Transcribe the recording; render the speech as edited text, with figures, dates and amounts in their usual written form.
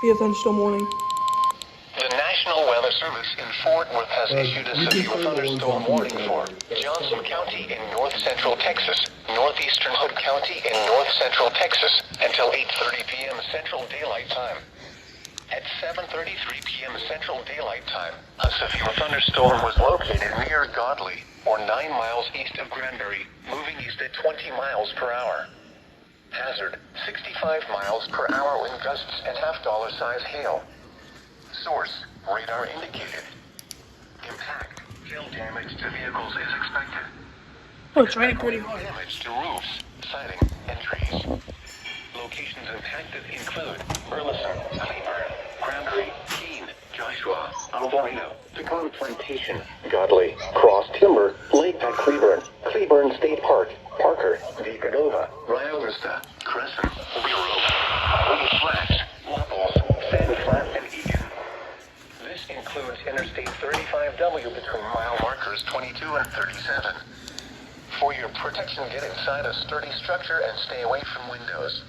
be a thunderstorm warning. The National Weather Service in Fort Worth has issued a severe thunderstorm warning for Johnson County in north-central Texas, northeastern Hood County in north-central Texas until 8:30 p.m. Central Daylight Time. At 7:33 p.m. Central Daylight Time, a severe thunderstorm was located near Godley, or 9 miles east of Granbury, moving east at 20 miles per hour. Hazard, 65 miles per hour wind gusts and half-dollar size hail. Source, radar indicated. Impact, hail damage to vehicles is expected. Oh, it's raining pretty hard. Damage to roofs, siding, and trees. Locations impacted include Burleson, Cleburne, Granbury, Keene, Joshua, Alvarado, Pecan Plantation, Godley, Cross Timber, Lake at Cleburne, Cleburne State Park, Parker, Decanova, Rio Vista, Crescent, Bureau, Little Flats, Lopples, Sand Flat, and Egan. This includes Interstate 35W between mile markers 22 and 37. For your protection, get inside a sturdy structure and stay away from windows.